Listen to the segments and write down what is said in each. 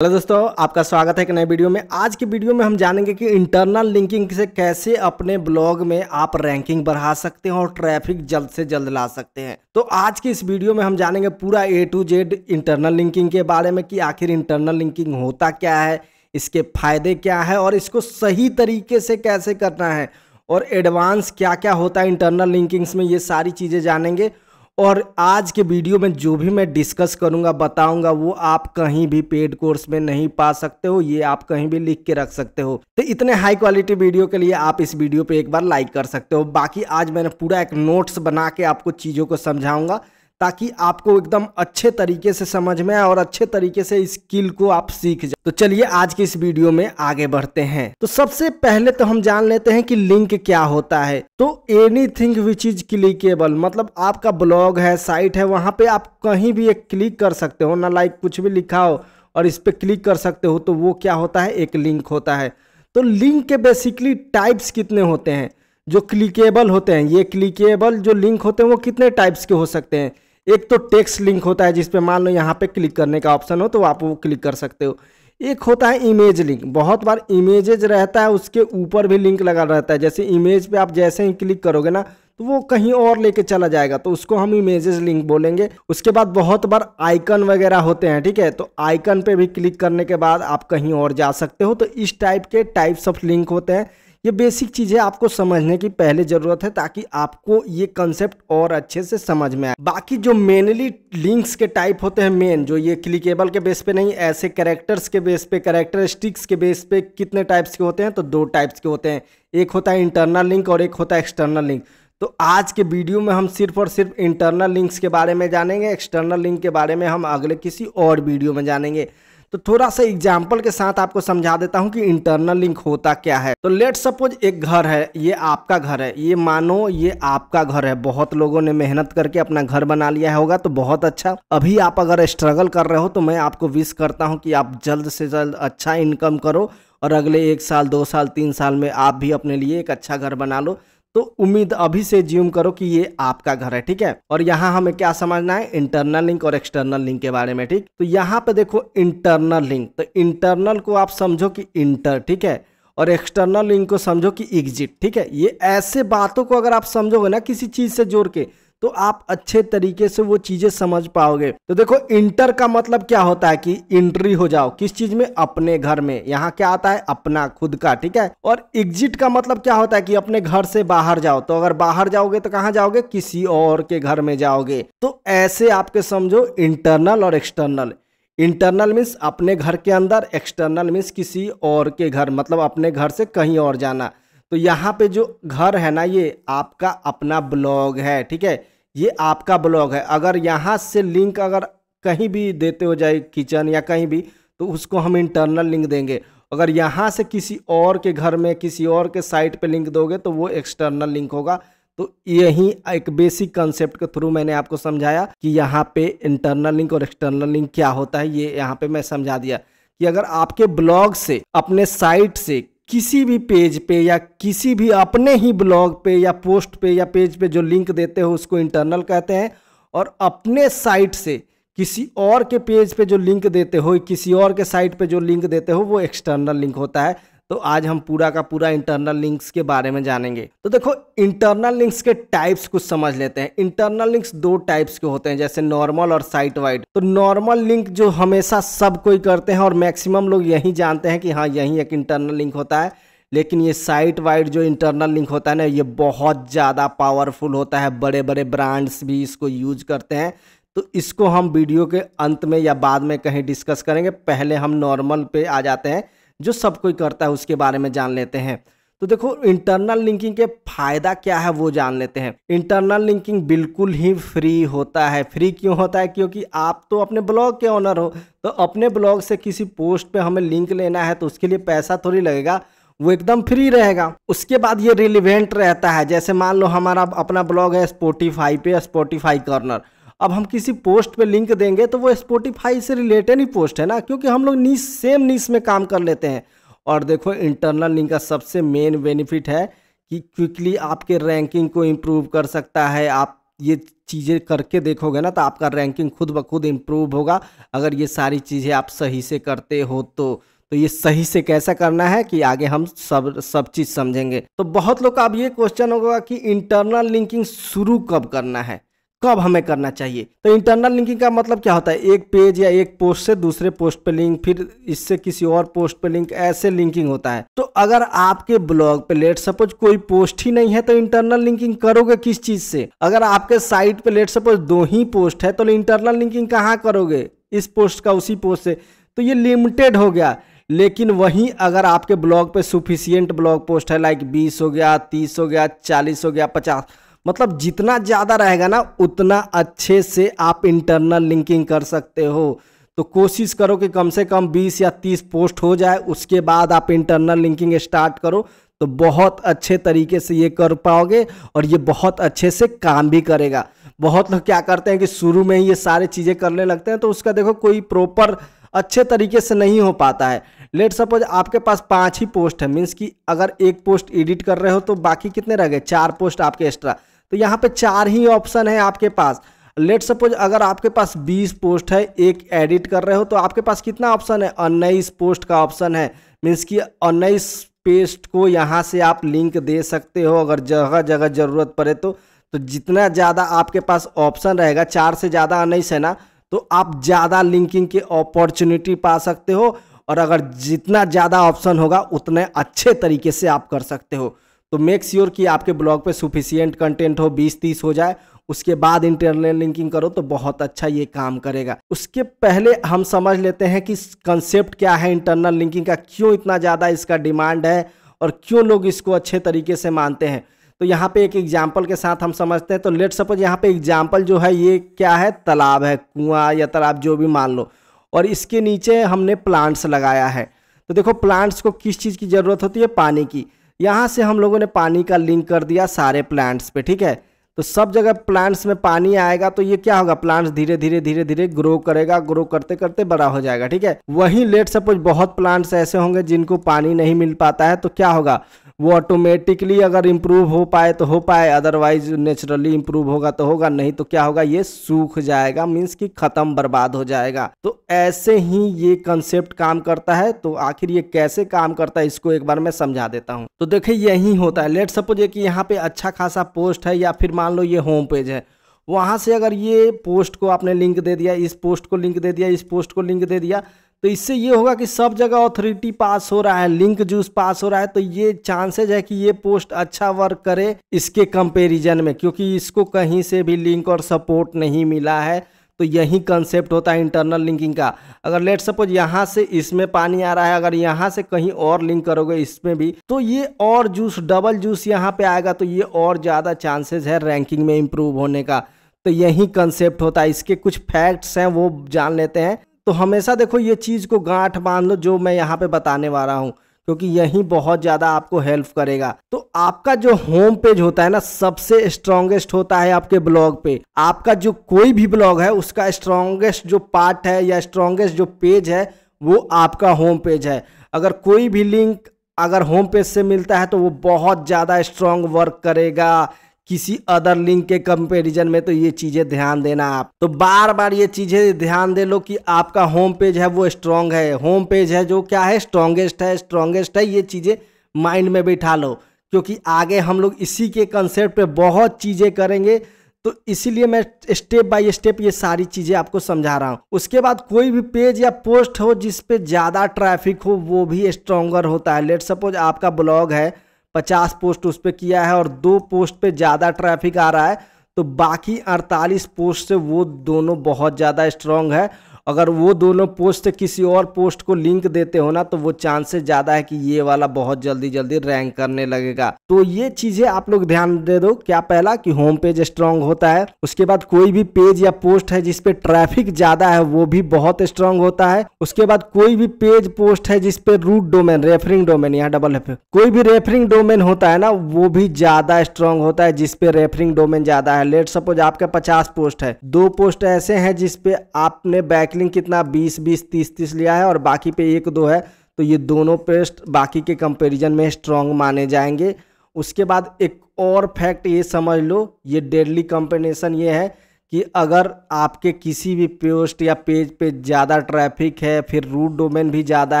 Hello दोस्तों, आपका स्वागत है एक नए वीडियो में। आज की वीडियो में हम जानेंगे कि इंटरनल लिंकिंग से कैसे अपने ब्लॉग में आप रैंकिंग बढ़ा सकते हैं और ट्रैफिक जल्द से जल्द ला सकते हैं। तो आज की इस वीडियो में हम जानेंगे पूरा A to Z internal linking के बारे में कि आखिर इंटरनल लिंकिंग होता क्या है, इसके फायदे क्या है और इसको सही तरीके से कैसे करना है और एडवांस क्या क्या होता है इंटरनल लिंकिंग्स में, ये सारी चीज़ें जानेंगे। और आज के वीडियो में जो भी मैं डिस्कस करूंगा बताऊंगा वो आप कहीं भी पेड कोर्स में नहीं पा सकते हो, ये आप कहीं भी लिख के रख सकते हो। तो इतने हाई क्वालिटी वीडियो के लिए आप इस वीडियो पे एक बार लाइक कर सकते हो। बाकी आज मैंने पूरा एक नोट्स बना के आपको चीज़ों को समझाऊंगा ताकि आपको एकदम अच्छे तरीके से समझ में आए और अच्छे तरीके से इस स्किल को आप सीख जाओ। तो चलिए आज के इस वीडियो में आगे बढ़ते हैं। तो सबसे पहले तो हम जान लेते हैं कि लिंक क्या होता है। तो एनीथिंग विच इज क्लिकेबल, मतलब आपका ब्लॉग है, साइट है, वहां पे आप कहीं भी एक क्लिक कर सकते हो ना, लाइक कुछ भी लिखा हो और इस पे क्लिक कर सकते हो, तो वो क्या होता है, एक लिंक होता है। तो लिंक के बेसिकली टाइप्स कितने होते हैं जो क्लिकेबल होते हैं। ये क्लिकेबल जो लिंक होते हैं वो कितने टाइप्स के हो सकते हैं। एक तो टेक्स्ट लिंक होता है जिसपे मान लो यहाँ पे क्लिक करने का ऑप्शन हो तो आप वो क्लिक कर सकते हो। एक होता है इमेज लिंक, बहुत बार इमेजेज रहता है उसके ऊपर भी लिंक लगा रहता है। जैसे इमेज पे आप जैसे ही क्लिक करोगे ना तो वो कहीं और लेके चला जाएगा, तो उसको हम इमेजेस लिंक बोलेंगे। उसके बाद बहुत बार आइकन वगैरह होते हैं, ठीक है, तो आइकन पे भी क्लिक करने के बाद आप कहीं और जा सकते हो। तो इस टाइप के टाइप्स ऑफ लिंक होते हैं। ये बेसिक चीज़ें आपको समझने की पहले ज़रूरत है ताकि आपको ये कंसेप्ट और अच्छे से समझ में आए। बाकी जो मेनली लिंक्स के टाइप होते हैं, मेन जो ये क्लिकेबल के बेस पे नहीं, ऐसे कैरेक्टर्स के बेस पे, कैरेक्टरिस्टिक्स के बेस पे कितने टाइप्स के होते हैं, तो दो टाइप्स के होते हैं। एक होता है इंटरनल लिंक और एक होता है एक्सटर्नल लिंक। तो आज के वीडियो में हम सिर्फ और सिर्फ इंटरनल लिंक्स के बारे में जानेंगे, एक्सटर्नल लिंक के बारे में हम अगले किसी और वीडियो में जानेंगे। तो थोड़ा सा एग्जाम्पल के साथ आपको समझा देता हूं कि इंटरनल लिंक होता क्या है। तो लेट्स सपोज एक घर है, ये आपका घर है, ये मानो ये आपका घर है। बहुत लोगों ने मेहनत करके अपना घर बना लिया होगा, तो बहुत अच्छा। अभी आप अगर स्ट्रगल कर रहे हो तो मैं आपको विश करता हूं कि आप जल्द से जल्द अच्छा इनकम करो और अगले 1 साल 2 साल 3 साल में आप भी अपने लिए एक अच्छा घर बना लो। तो उम्मीद अभी से ज्यूम करो कि ये आपका घर है, ठीक है। और यहाँ हमें क्या समझना है, इंटरनल लिंक और एक्सटर्नल लिंक के बारे में, ठीक। तो यहाँ पे देखो इंटरनल लिंक, तो इंटरनल को आप समझो कि इंटर, ठीक है, और एक्सटर्नल लिंक को समझो कि एग्जिट, ठीक है। ये ऐसे बातों को अगर आप समझोगे ना किसी चीज से जोड़ के तो आप अच्छे तरीके से वो चीजें समझ पाओगे। तो देखो इंटर का मतलब क्या होता है कि एंट्री हो जाओ किस चीज में, अपने घर में। यहाँ क्या आता है, अपना खुद का, ठीक है। और एग्जिट का मतलब क्या होता है कि अपने घर से बाहर जाओ। तो अगर बाहर जाओगे तो कहाँ जाओगे, किसी और के घर में जाओगे। तो ऐसे आपके समझो इंटरनल और एक्सटर्नल। इंटरनल मीन्स अपने घर के अंदर, एक्सटर्नल मीन्स किसी और के घर, मतलब अपने घर से कहीं और जाना। तो यहाँ पे जो घर है ना, ये आपका अपना ब्लॉग है, ठीक है, ये आपका ब्लॉग है। अगर यहाँ से लिंक अगर कहीं भी देते हो जाए, किचन या कहीं भी, तो उसको हम इंटरनल लिंक देंगे। अगर यहाँ से किसी और के घर में, किसी और के साइट पे लिंक दोगे तो वो एक्सटर्नल लिंक होगा। तो यही एक बेसिक कंसेप्ट के थ्रू मैंने आपको समझाया कि यहाँ पे इंटरनल लिंक और एक्सटर्नल लिंक क्या होता है। ये यहाँ पे मैं समझा दिया कि अगर आपके ब्लॉग से, अपने साइट से किसी भी पेज पे या किसी भी अपने ही ब्लॉग पे या पोस्ट पे या पेज पे जो लिंक देते हो उसको इंटरनल कहते हैं। और अपने साइट से किसी और के पेज पे जो लिंक देते हो, किसी और के साइट पे जो लिंक देते हो, वो एक्सटर्नल लिंक होता है। तो आज हम पूरा का पूरा इंटरनल लिंक्स के बारे में जानेंगे। तो देखो इंटरनल लिंक्स के टाइप्स कुछ समझ लेते हैं। इंटरनल लिंक्स 2 टाइप्स के होते हैं, जैसे नॉर्मल और साइट वाइड। तो नॉर्मल लिंक जो हमेशा सब कोई करते हैं और मैक्सिमम लोग यही जानते हैं कि हाँ यही एक इंटरनल लिंक होता है। लेकिन ये साइट वाइड जो इंटरनल लिंक होता है ना, ये बहुत ज़्यादा पावरफुल होता है। बड़े बड़े ब्रांड्स भी इसको यूज करते हैं। तो इसको हम वीडियो के अंत में या बाद में कहीं डिस्कस करेंगे। पहले हम नॉर्मल पे आ जाते हैं, जो सब कोई करता है उसके बारे में जान लेते हैं। तो देखो इंटरनल लिंकिंग के फायदा क्या है वो जान लेते हैं। इंटरनल लिंकिंग बिल्कुल ही फ्री होता है। फ्री क्यों होता है, क्योंकि आप तो अपने ब्लॉग के ओनर हो, तो अपने ब्लॉग से किसी पोस्ट पे हमें लिंक लेना है तो उसके लिए पैसा थोड़ी लगेगा, वो एकदम फ्री रहेगा। उसके बाद ये रिलेवेंट रहता है। जैसे मान लो हमारा अपना ब्लॉग है स्पॉटिफाई पे, स्पॉटिफाई कॉर्नर। अब हम किसी पोस्ट पे लिंक देंगे तो वो स्पॉटिफाई से रिलेटेड ही पोस्ट है ना, क्योंकि हम लोग नीश, सेम नीश में काम कर लेते हैं। और देखो इंटरनल लिंक का सबसे मेन बेनिफिट है कि क्विकली आपके रैंकिंग को इम्प्रूव कर सकता है। आप ये चीज़ें करके देखोगे ना तो आपका रैंकिंग खुद ब खुद इम्प्रूव होगा, अगर ये सारी चीज़ें आप सही से करते हो तो ये सही से कैसा करना है कि आगे हम सब चीज़ समझेंगे। तो बहुत लोग का अब ये क्वेश्चन होगा कि इंटरनल लिंकिंग शुरू कब करना है, कब हमें करना चाहिए। तो इंटरनल लिंकिंग का मतलब क्या होता है, एक पेज या एक पोस्ट से दूसरे पोस्ट पे लिंक, फिर इससे किसी और पोस्ट पे लिंक, ऐसे लिंकिंग होता है। तो अगर आपके ब्लॉग पे लेट सपोज कोई पोस्ट ही नहीं है तो इंटरनल लिंकिंग करोगे किस चीज से। अगर आपके साइट पे लेट सपोज 2 ही पोस्ट है तो इंटरनल लिंकिंग कहाँ करोगे, इस पोस्ट का उसी पोस्ट से, तो ये लिमिटेड हो गया। लेकिन वहीं अगर आपके ब्लॉग पे सुफिशियंट ब्लॉग पोस्ट है, लाइक 20 हो गया, 30 हो गया, 40 हो गया, 50, मतलब जितना ज़्यादा रहेगा ना उतना अच्छे से आप इंटरनल लिंकिंग कर सकते हो। तो कोशिश करो कि कम से कम 20 या 30 पोस्ट हो जाए, उसके बाद आप इंटरनल लिंकिंग स्टार्ट करो, तो बहुत अच्छे तरीके से ये कर पाओगे और ये बहुत अच्छे से काम भी करेगा। बहुत लोग क्या करते हैं कि शुरू में ही ये सारी चीज़ें करने लगते हैं तो उसका देखो कोई प्रॉपर अच्छे तरीके से नहीं हो पाता है। लेट सपोज आपके पास 5 ही पोस्ट है, मीन्स कि अगर एक पोस्ट एडिट कर रहे हो तो बाकी कितने रह गए, 4 पोस्ट आपके एक्स्ट्रा, तो यहाँ पे 4 ही ऑप्शन है आपके पास। लेट सपोज अगर आपके पास 20 पोस्ट है, एक एडिट कर रहे हो तो आपके पास कितना ऑप्शन है, 19 पोस्ट का ऑप्शन है, मीन्स कि 19 पेस्ट को यहाँ से आप लिंक दे सकते हो अगर जगह जगह ज़रूरत पड़े तो जितना ज़्यादा आपके पास ऑप्शन रहेगा, 4 से ज़्यादा 19 है ना, तो आप ज़्यादा लिंकिंग की अपॉर्चुनिटी पा सकते हो और अगर जितना ज़्यादा ऑप्शन होगा उतने अच्छे तरीके से आप कर सकते हो। तो मेक श्योर कि आपके ब्लॉग पे सुफिशियंट कंटेंट हो, 20-30 हो जाए, उसके बाद इंटरनल लिंकिंग करो तो बहुत अच्छा ये काम करेगा। उसके पहले हम समझ लेते हैं कि कंसेप्ट क्या है इंटरनल लिंकिंग का, क्यों इतना ज़्यादा इसका डिमांड है और क्यों लोग इसको अच्छे तरीके से मानते हैं। तो यहाँ पे एक एग्जाम्पल के साथ हम समझते हैं। तो लेट सपोज यहाँ पे एग्जाम्पल जो है ये क्या है, तालाब है, कुआं या तालाब जो भी मान लो, और इसके नीचे हमने प्लांट्स लगाया है। तो देखो प्लांट्स को किस चीज़ की ज़रूरत होती है, पानी की। यहाँ से हम लोगों ने पानी का लिंक कर दिया सारे प्लांट्स पे, ठीक है। तो सब जगह प्लांट्स में पानी आएगा तो ये क्या होगा, प्लांट्स धीरे धीरे धीरे धीरे ग्रो करेगा, ग्रो करते करते बड़ा हो जाएगा, ठीक है। वहीं लेट सपोज बहुत प्लांट्स ऐसे होंगे जिनको पानी नहीं मिल पाता है, तो क्या होगा, वो ऑटोमेटिकली अगर इम्प्रूव हो पाए तो हो पाए, अदरवाइज नेचुरली इम्प्रूव होगा तो होगा, नहीं तो क्या होगा, ये सूख जाएगा, मीन्स कि खत्म, बर्बाद हो जाएगा। तो ऐसे ही ये कंसेप्ट काम करता है। तो आखिर ये कैसे काम करता है इसको एक बार मैं समझा देता हूँ। तो देखिए यही होता है। लेट सपोज कि यहाँ पे अच्छा खासा पोस्ट है या फिर मान लो ये होम पेज है, वहाँ से अगर ये पोस्ट को आपने लिंक दे दिया, इस पोस्ट को लिंक दे दिया, इस पोस्ट को लिंक दे दिया, तो इससे ये होगा कि सब जगह ऑथोरिटी पास हो रहा है, लिंक जूस पास हो रहा है, तो ये चांसेज है कि ये पोस्ट अच्छा वर्क करे इसके कंपैरिजन में, क्योंकि इसको कहीं से भी लिंक और सपोर्ट नहीं मिला है। तो यही कंसेप्ट होता है इंटरनल लिंकिंग का। अगर लेट सपोज यहाँ से इसमें पानी आ रहा है, अगर यहाँ से कहीं और लिंक करोगे इसमें भी, तो ये और जूस, डबल जूस यहाँ पे आएगा, तो ये और ज़्यादा चांसेस है रैंकिंग में इम्प्रूव होने का। तो यही कंसेप्ट होता है। इसके कुछ फैक्ट्स हैं वो जान लेते हैं। तो हमेशा देखो ये चीज़ को गांठ बांध लो जो मैं यहाँ पे बताने वाला हूँ, क्योंकि यही बहुत ज़्यादा आपको हेल्प करेगा। तो आपका जो होम पेज होता है ना, सबसे स्ट्रॉन्गेस्ट होता है आपके ब्लॉग पे। आपका जो कोई भी ब्लॉग है उसका स्ट्रॉन्गेस्ट जो पार्ट है या स्ट्रॉन्गेस्ट जो पेज है वो आपका होम पेज है। अगर कोई भी लिंक अगर होम पेज से मिलता है तो वो बहुत ज़्यादा स्ट्रॉन्ग वर्क करेगा किसी अदर लिंक के कंपैरिजन में। तो ये चीज़ें ध्यान देना आप। तो बार बार ये चीज़ें ध्यान दे लो कि आपका होम पेज है वो स्ट्रॉन्ग है, होम पेज है जो क्या है, स्ट्रॉन्गेस्ट है, स्ट्रॉन्गेस्ट है। ये चीज़ें माइंड में बैठा लो, क्योंकि आगे हम लोग इसी के कंसेप्ट पे बहुत चीज़ें करेंगे। तो इसीलिए मैं स्टेप बाय स्टेप ये सारी चीज़ें आपको समझा रहा हूँ। उसके बाद कोई भी पेज या पोस्ट हो जिस पे ज़्यादा ट्रैफिक हो वो भी स्ट्रॉन्गर होता है। लेट सपोज आपका ब्लॉग है, 50 पोस्ट उस पर किया है और 2 पोस्ट पे ज़्यादा ट्रैफिक आ रहा है, तो बाकी 48 पोस्ट से वो दोनों बहुत ज़्यादा स्ट्रॉन्ग है। अगर वो दोनों पोस्ट से किसी और पोस्ट को लिंक देते हो ना, तो वो चांसेस ज़्यादा है कि ये वाला बहुत जल्दी जल्दी रैंक करने लगेगा। तो ये चीज़ें आप लोग ध्यान दे दो। क्या पहला कि होम पेज स्ट्रॉन्ग होता है। उसके बाद कोई भी पेज या पोस्ट है जिसपे ट्रैफिक ज़्यादा है वो भी बहुत स्ट्रॉन्ग होता है। उसके बाद कोई भी पेज पोस्ट है जिसपे रूट डोमेन, रेफरिंग डोमेन, यहाँ डबल है, कोई भी रेफरिंग डोमेन होता है ना, वो भी ज़्यादा स्ट्रॉन्ग होता है जिसपे रेफरिंग डोमेन ज़्यादा है। लेट सपोज आपके 50 पोस्ट है, 2 पोस्ट ऐसे हैं जिसपे आपने बैकलिंक कितना 20-20, 30-30 लिया है और बाकी पे 1-2 है, तो ये दोनों पोस्ट बाकी के कंपैरिजन में स्ट्रॉन्ग माने जाएंगे। उसके बाद एक और फैक्ट ये समझ लो, ये डेडली कॉम्बिनेशन ये है कि अगर आपके किसी भी पोस्ट या पेज पे ज़्यादा ट्रैफिक है, फिर रूट डोमेन भी ज़्यादा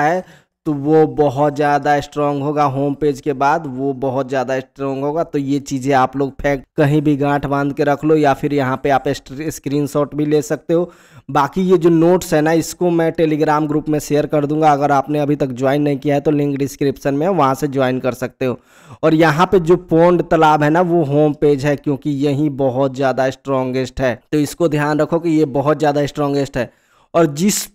है, तो वो बहुत ज़्यादा स्ट्रांग होगा। होम पेज के बाद वो बहुत ज़्यादा स्ट्रांग होगा। तो ये चीज़ें आप लोग फैक्ट कहीं भी गांठ बांध के रख लो, या फिर यहाँ पे आप स्क्रीनशॉट भी ले सकते हो। बाकी ये जो नोट्स है ना, इसको मैं टेलीग्राम ग्रुप में शेयर कर दूंगा। अगर आपने अभी तक ज्वाइन नहीं किया है तो लिंक डिस्क्रिप्शन में है, वहाँ से ज्वाइन कर सकते हो। और यहाँ पे जो पौंड तालाब है ना, वो होम पेज है, क्योंकि यही बहुत ज़्यादा स्ट्रॉन्गेस्ट है। तो इसको ध्यान रखो कि ये बहुत ज़्यादा स्ट्रॉन्गेस्ट है। और जिस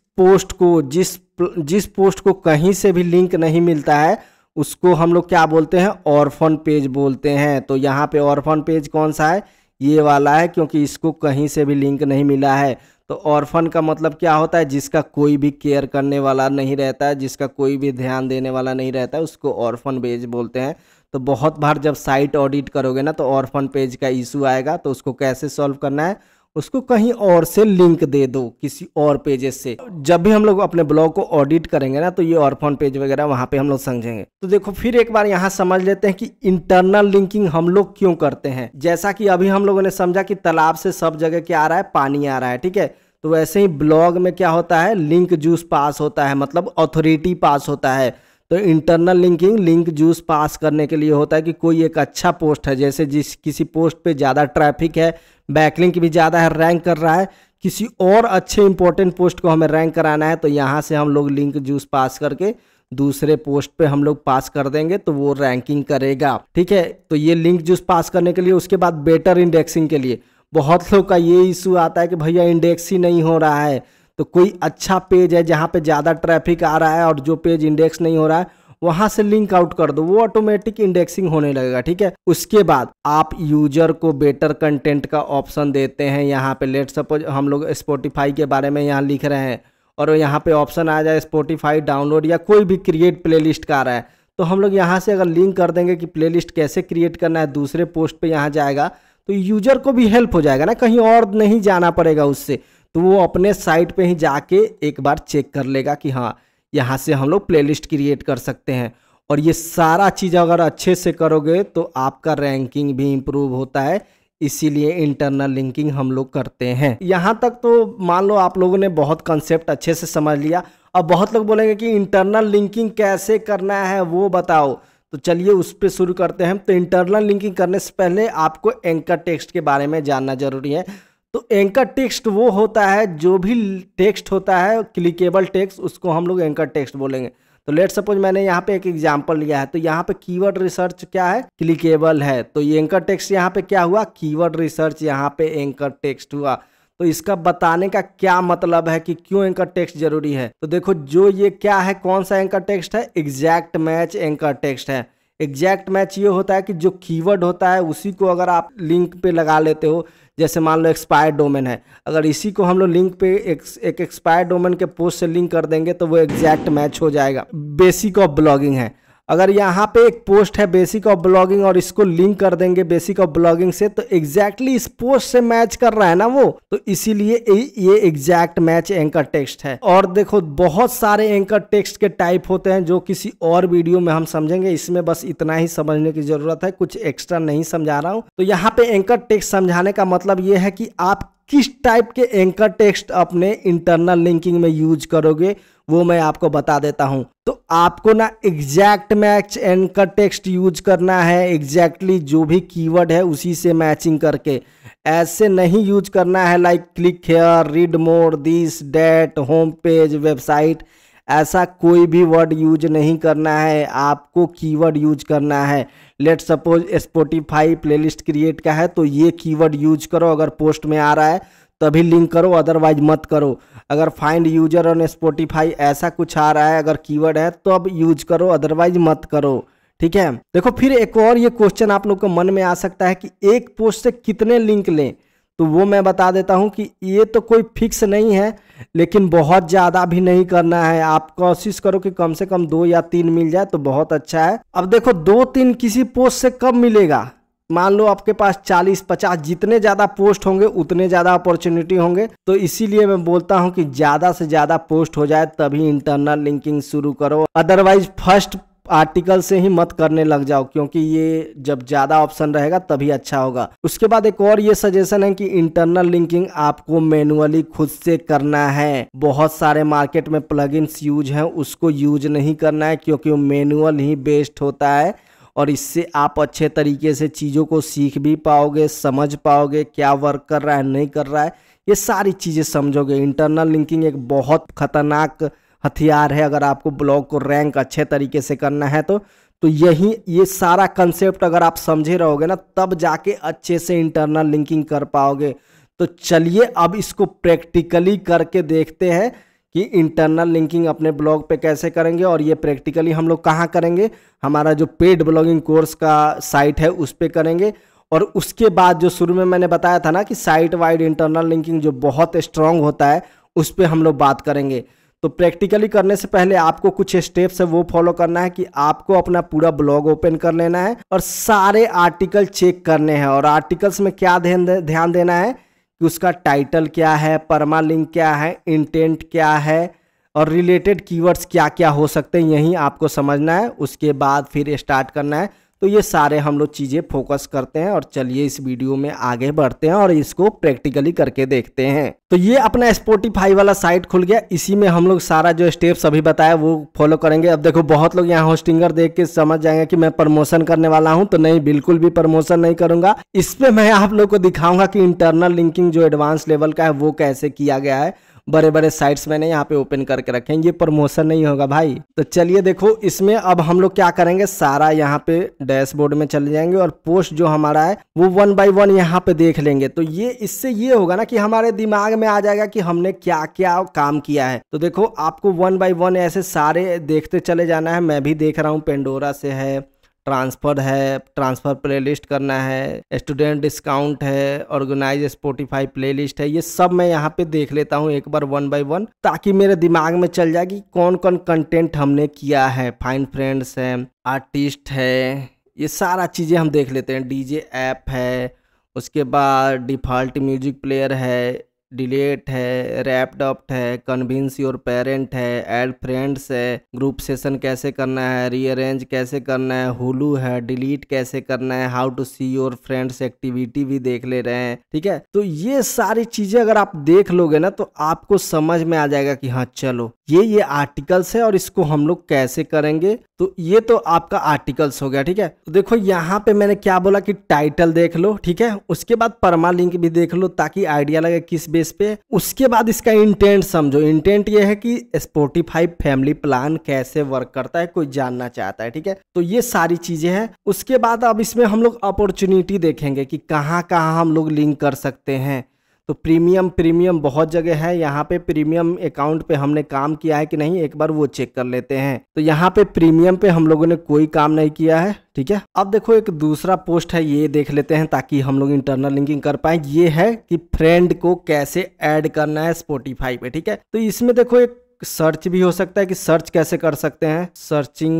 पोस्ट को कहीं से भी लिंक नहीं मिलता है, उसको हम लोग क्या बोलते हैं, ऑर्फन पेज बोलते हैं। तो यहाँ पे ऑर्फन पेज कौन सा है, ये वाला है, क्योंकि इसको कहीं से भी लिंक नहीं मिला है। तो ऑर्फन का मतलब क्या होता है, जिसका कोई भी केयर करने वाला नहीं रहता है, जिसका कोई भी ध्यान देने वाला नहीं रहता है, उसको ऑर्फन पेज बोलते हैं। तो बहुत बार जब साइट ऑडिट करोगे ना, तो ऑर्फन पेज का इशू आएगा। तो उसको कैसे सॉल्व करना है, उसको कहीं और से लिंक दे दो, किसी और पेजेस से। जब भी हम लोग अपने ब्लॉग को ऑडिट करेंगे ना, तो ये ऑर्फन पेज वगैरह वहाँ पे हम लोग समझेंगे। तो देखो फिर एक बार यहाँ समझ लेते हैं कि इंटरनल लिंकिंग हम लोग क्यों करते हैं। जैसा कि अभी हम लोगों ने समझा कि तालाब से सब जगह क्या आ रहा है, पानी आ रहा है, ठीक है। तो वैसे ही ब्लॉग में क्या होता है, लिंक जूस पास होता है, मतलब अथॉरिटी पास होता है। तो इंटरनल लिंकिंग लिंक जूस पास करने के लिए होता है कि कोई एक अच्छा पोस्ट है, जैसे किसी पोस्ट पे ज़्यादा ट्रैफिक है, बैकलिंक भी ज़्यादा है, रैंक कर रहा है, किसी और अच्छे इंपॉर्टेंट पोस्ट को हमें रैंक कराना है, तो यहाँ से हम लोग लिंक जूस पास करके दूसरे पोस्ट पे हम लोग पास कर देंगे, तो वो रैंकिंग करेगा, ठीक है। तो ये लिंक जूस पास करने के लिए। उसके बाद बेटर इंडेक्सिंग के लिए बहुत लोग का ये इशू आता है कि भैया इंडेक्स ही नहीं हो रहा है। तो कोई अच्छा पेज है जहाँ पे ज़्यादा ट्रैफिक आ रहा है और जो पेज इंडेक्स नहीं हो रहा है, वहाँ से लिंक आउट कर दो, वो ऑटोमेटिक इंडेक्सिंग होने लगेगा, ठीक है। उसके बाद आप यूजर को बेटर कंटेंट का ऑप्शन देते हैं। यहाँ पे लेट सपोज हम लोग स्पॉटिफाई के बारे में यहाँ लिख रहे हैं, और यहाँ पे ऑप्शन आ जाए स्पॉटिफाई डाउनलोड या कोई भी क्रिएट प्लेलिस्ट का आ रहा है, तो हम लोग यहाँ से अगर लिंक कर देंगे कि प्लेलिस्ट कैसे क्रिएट करना है, दूसरे पोस्ट पे यहाँ जाएगा, तो यूजर को भी हेल्प हो जाएगा ना, कहीं और नहीं जाना पड़ेगा उससे। तो वो अपने साइट पे ही जाके एक बार चेक कर लेगा कि हाँ, यहाँ से हम लोग प्लेलिस्ट क्रिएट कर सकते हैं। और ये सारा चीज़ अगर अच्छे से करोगे तो आपका रैंकिंग भी इम्प्रूव होता है। इसीलिए इंटरनल लिंकिंग हम लोग करते हैं। यहाँ तक तो मान लो आप लोगों ने बहुत कंसेप्ट अच्छे से समझ लिया। अब बहुत लोग बोलेंगे कि इंटरनल लिंकिंग कैसे करना है वो बताओ, तो चलिए उस पर शुरू करते हैं। तो इंटरनल लिंकिंग करने से पहले आपको एंकर टेक्स्ट के बारे में जानना जरूरी है। तो एंकर टेक्स्ट वो होता है, जो भी टेक्स्ट होता है क्लिकेबल टेक्स्ट, उसको हम लोग एंकर टेक्स्ट बोलेंगे। तो लेट सपोज मैंने यहाँ पे एक एग्जांपल लिया है, तो यहाँ पे कीवर्ड रिसर्च क्या है, क्लिकेबल है। तो ये एंकर टेक्स्ट यहाँ पे क्या हुआ, कीवर्ड रिसर्च यहाँ पे एंकर टेक्स्ट हुआ। तो इसका बताने का क्या मतलब है कि क्यों एंकर टेक्स्ट जरूरी है। तो देखो जो ये क्या है, कौन सा एंकर टेक्स्ट है, एग्जैक्ट मैच एंकर टेक्स्ट है। एग्जैक्ट मैच ये होता है कि जो कीवर्ड होता है उसी को अगर आप लिंक पे लगा लेते हो, जैसे मान लो एक्सपायर्ड डोमेन है, अगर इसी को हम लोग लिंक पे एक एक्सपायर्ड डोमेन के पोस्ट से लिंक कर देंगे तो वो एग्जैक्ट मैच हो जाएगा। बेसिक ऑफ ब्लॉगिंग है, अगर यहाँ पे एक पोस्ट है बेसिक ऑफ ब्लॉगिंग और इसको लिंक कर देंगे बेसिक ऑफ ब्लॉगिंग से, तो एग्जैक्टली इस पोस्ट से मैच कर रहा है ना वो, तो इसीलिए ये एग्जैक्ट मैच एंकर टेक्स्ट है। और देखो बहुत सारे एंकर टेक्स्ट के टाइप होते हैं जो किसी और वीडियो में हम समझेंगे, इसमें बस इतना ही समझने की जरूरत है, कुछ एक्स्ट्रा नहीं समझा रहा हूँ। तो यहाँ पे एंकर टेक्स्ट समझाने का मतलब ये है कि आप किस टाइप के एंकर टेक्स्ट अपने इंटरनल लिंकिंग में यूज करोगे, वो मैं आपको बता देता हूं। तो आपको ना exact match anchor text use करना है, एग्जैक्टली जो भी कीवर्ड है उसी से मैचिंग करके। ऐसे नहीं यूज करना है like click here, read more, this, date, home page, website, ऐसा कोई भी वर्ड यूज नहीं करना है, आपको कीवर्ड यूज करना है। Let suppose Spotify playlist create का है, तो ये कीवर्ड यूज करो, अगर पोस्ट में आ रहा है तभी लिंक करो, अदरवाइज मत करो। अगर फाइंड यूजर ऑन स्पॉटिफाई ऐसा कुछ आ रहा है, अगर कीवर्ड है तो अब यूज करो, अदरवाइज मत करो, ठीक है। देखो फिर एक और ये क्वेश्चन आप लोग को मन में आ सकता है कि एक पोस्ट से कितने लिंक लें, तो वो मैं बता देता हूं कि ये तो कोई फिक्स नहीं है, लेकिन बहुत ज़्यादा भी नहीं करना है। आप कोशिश करो कि कम से कम 2 या 3 मिल जाए तो बहुत अच्छा है। अब देखो 2-3 किसी पोस्ट से कब मिलेगा, मान लो आपके पास 40-50, जितने ज़्यादा पोस्ट होंगे उतने ज़्यादा अपॉर्चुनिटी होंगे। तो इसीलिए मैं बोलता हूं कि ज़्यादा से ज़्यादा पोस्ट हो जाए तभी इंटरनल लिंकिंग शुरू करो, अदरवाइज फर्स्ट आर्टिकल से ही मत करने लग जाओ, क्योंकि ये जब ज़्यादा ऑप्शन रहेगा तभी अच्छा होगा। उसके बाद एक और ये सजेशन है कि इंटरनल लिंकिंग आपको मैनुअली खुद से करना है। बहुत सारे मार्केट में प्लगइन्स यूज हैं, उसको यूज नहीं करना है, क्योंकि वो मैनुअल ही बेस्ट होता है और इससे आप अच्छे तरीके से चीज़ों को सीख भी पाओगे, समझ पाओगे क्या वर्क कर रहा है नहीं कर रहा है, ये सारी चीज़ें समझोगे। इंटरनल लिंकिंग एक बहुत खतरनाक हथियार है अगर आपको ब्लॉग को रैंक अच्छे तरीके से करना है तो ये सारा कंसेप्ट अगर आप समझे रहोगे ना, तब जाके अच्छे से इंटरनल लिंकिंग कर पाओगे। तो चलिए अब इसको प्रैक्टिकली करके देखते हैं कि इंटरनल लिंकिंग अपने ब्लॉग पे कैसे करेंगे। और ये प्रैक्टिकली हम लोग कहाँ करेंगे, हमारा जो पेड ब्लॉगिंग कोर्स का साइट है उस पे करेंगे। और उसके बाद जो शुरू में मैंने बताया था ना कि साइट वाइड इंटरनल लिंकिंग जो बहुत स्ट्रांग होता है, उस पर हम लोग बात करेंगे। तो प्रैक्टिकली करने से पहले आपको कुछ स्टेप्स है वो फॉलो करना है कि आपको अपना पूरा ब्लॉग ओपन कर लेना है और सारे आर्टिकल चेक करने हैं। और आर्टिकल्स में क्या ध्यान देना है कि उसका टाइटल क्या है, परमालिंक क्या है, इंटेंट क्या है और रिलेटेड कीवर्ड्स क्या क्या हो सकते हैं, यही आपको समझना है। उसके बाद फिर स्टार्ट करना है। तो ये सारे हम लोग चीज़ें फोकस करते हैं और चलिए इस वीडियो में आगे बढ़ते हैं और इसको प्रैक्टिकली करके देखते हैं। तो ये अपना स्पॉटिफाई वाला साइट खुल गया, इसी में हम लोग सारा जो स्टेप्स अभी बताया वो फॉलो करेंगे। अब देखो बहुत लोग यहाँ होस्टिंगर देख के समझ जाएंगे कि मैं प्रमोशन करने वाला हूँ, तो नहीं, बिल्कुल भी प्रमोशन नहीं करूँगा। इस पर मैं आप लोग को दिखाऊंगा कि इंटरनल लिंकिंग जो एडवांस लेवल का है वो कैसे किया गया है। बड़े बड़े साइट्स मैंने यहाँ पे ओपन करके रखे हैं, ये प्रमोशन नहीं होगा भाई। तो चलिए देखो इसमें अब हम लोग क्या करेंगे, सारा यहाँ पे डैशबोर्ड में चले जाएंगे और पोस्ट जो हमारा है वो 1 बाय 1 यहाँ पे देख लेंगे। तो ये इससे ये होगा ना कि हमारे दिमाग में आ जाएगा कि हमने क्या क्या काम किया है। तो देखो आपको 1 बाय 1 ऐसे सारे देखते चले जाना है। मैं भी देख रहा हूँ, पेंडोरा से है, ट्रांसफर है, ट्रांसफर प्लेलिस्ट करना है, स्टूडेंट डिस्काउंट है, ऑर्गेनाइज स्पॉटिफाई प्लेलिस्ट है, ये सब मैं यहाँ पे देख लेता हूँ एक बार 1 बाय 1, ताकि मेरे दिमाग में चल जाए कि कौन कौन कंटेंट हमने किया है। फाइंड फ्रेंड्स है, आर्टिस्ट है, ये सारा चीज़ें हम देख लेते हैं। डीजे ऐप है, उसके बाद डिफ़ॉल्ट म्यूजिक प्लेयर है, डिलेट है, रैपडॉप्ट है, कन्विंस योर पेरेंट है, ऐड फ्रेंड्स है, ग्रुप सेशन कैसे करना है, रीअरेंज कैसे करना है, हुलू है, डिलीट कैसे करना है, how to see your friends activity भी देख ले रहे हैं। ठीक है, तो ये सारी चीजें अगर आप देख लोगे ना तो आपको समझ में आ जाएगा कि हाँ चलो ये आर्टिकल्स है और इसको हम लोग कैसे करेंगे। तो ये तो आपका आर्टिकल्स हो गया। ठीक है, तो देखो यहाँ पे मैंने क्या बोला कि टाइटल देख लो, ठीक है, उसके बाद परमा लिंक भी देख लो ताकि आइडिया लगे किस बेस पे। उसके बाद इसका इंटेंट समझो। इंटेंट ये है कि स्पॉटिफाई फैमिली प्लान कैसे वर्क करता है, कोई जानना चाहता है। ठीक है, तो ये सारी चीजें हैं। उसके बाद अब इसमें हम लोग अपॉर्चुनिटी देखेंगे कि कहाँ कहाँ हम लोग लिंक कर सकते हैं। तो प्रीमियम बहुत जगह है। यहाँ पे प्रीमियम अकाउंट पे हमने काम किया है कि नहीं, एक बार वो चेक कर लेते हैं। तो यहाँ पे प्रीमियम पे हम लोगों ने कोई काम नहीं किया है। ठीक है, अब देखो एक दूसरा पोस्ट है, ये देख लेते हैं ताकि हम लोग इंटरनल लिंकिंग कर पाए। ये है कि फ्रेंड को कैसे ऐड करना है स्पॉटिफाई पे। ठीक है, तो इसमें देखो एक सर्च भी हो सकता है कि सर्च कैसे कर सकते हैं।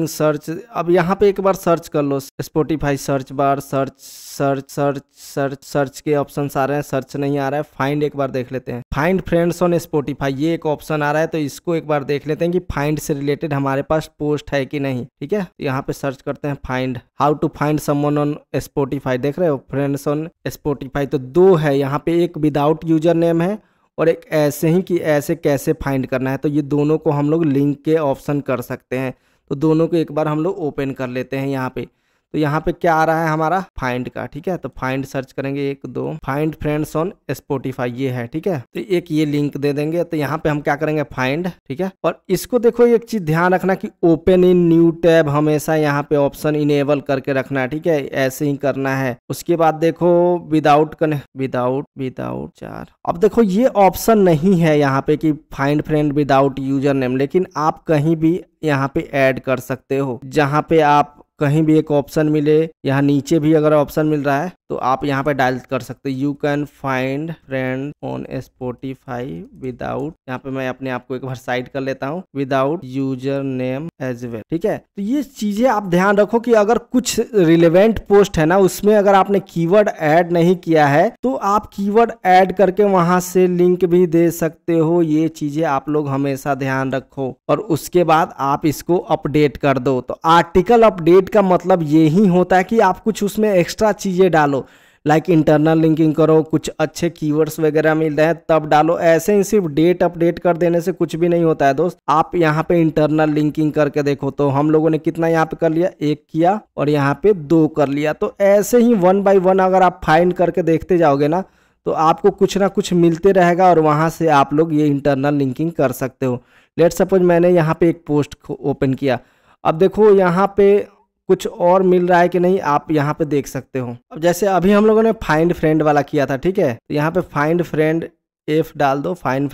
सर्च अब यहाँ पे एक बार सर्च कर लो, स्पॉटिफाई सर्च बार, सर्च के ऑप्शन आ रहे हैं, सर्च नहीं आ रहा है। फाइंड एक बार देख लेते हैं, फाइंड फ्रेंड्स ऑन स्पॉटिफाई, ये एक ऑप्शन आ रहा है। तो इसको एक बार देख लेते हैं कि फाइंड से रिलेटेड हमारे पास पोस्ट है कि नहीं। ठीक है, यहाँ पे सर्च करते हैं find, how to find someone on Spotify. देख रहे हो, फ्रेंड्स ऑन स्पॉटिफाई। तो दो है यहाँ पे, एक विदाउट यूजर नेम है और एक ऐसे ही कि ऐसे कैसे फाइंड करना है। तो ये दोनों को हम लोग लिंक के ऑप्शन कर सकते हैं। तो दोनों को एक बार हम लोग ओपन कर लेते हैं यहाँ पे। तो यहाँ पे क्या आ रहा है हमारा, फाइंड का। ठीक है, तो फाइंड सर्च करेंगे, 1 2 फाइंड फ्रेंड्स ऑन स्पॉटिफाई, ये है। ठीक है, तो एक ये लिंक दे देंगे। तो यहाँ पे हम क्या करेंगे, फाइंड। ठीक है, और इसको देखो एक चीज ध्यान रखना कि ओपन इन न्यू टैब हमेशा यहाँ पे ऑप्शन इनेबल करके रखना है। ठीक है, ऐसे ही करना है। उसके बाद देखो विदाउट 4। अब देखो ये ऑप्शन नहीं है यहाँ पे कि find friend without user name, लेकिन आप कहीं भी यहाँ पे ऐड कर सकते हो। जहाँ पे आप कहीं भी एक ऑप्शन मिले, यहाँ नीचे भी अगर ऑप्शन मिल रहा है तो आप यहाँ पे डायल कर सकते हो, you can find friend on Spotify without, यहाँ पे मैं अपने आप को एक बार साइड कर लेता हूँ, without user name as well. ठीक है, तो ये चीजें आप ध्यान रखो कि अगर कुछ रिलेवेंट पोस्ट है ना, उसमें अगर आपने कीवर्ड ऐड नहीं किया है तो आप कीवर्ड ऐड करके वहां से लिंक भी दे सकते हो। ये चीजें आप लोग हमेशा ध्यान रखो और उसके बाद आप इसको अपडेट कर दो। तो आर्टिकल अपडेट का मतलब यही होता है कि आप कुछ उसमें एक्स्ट्रा चीजें डालो, लाइक इंटरनल लिंकिंग करो, कुछ अच्छे कीवर्ड्स वगैरह मिल रहे हैं तब डालो। ऐसे ही सिर्फ डेट अपडेट कर देने से कुछ भी नहीं होता है दोस्त। आप यहाँ पे इंटरनल लिंकिंग करके देखो, तो हम लोगों ने कितना यहाँ पे कर लिया, 1 किया और यहाँ पे 2 कर लिया। तो ऐसे ही 1 बाय 1 अगर आप फाइंड करके देखते जाओगे ना तो आपको कुछ ना कुछ मिलते रहेगा और वहां से आप लोग ये इंटरनल लिंकिंग कर सकते हो। लेट सपोज मैंने यहाँ पे एक पोस्ट ओपन किया, अब देखो यहाँ पे कुछ और मिल रहा है कि नहीं, आप यहाँ पे देख सकते हो। अब जैसे अभी हम लोगों ने फाइंड फ्रेंड वाला किया था, ठीक है, तो यहाँ पे फाइंड फ्रेंड एफ डाल दो, फाइंड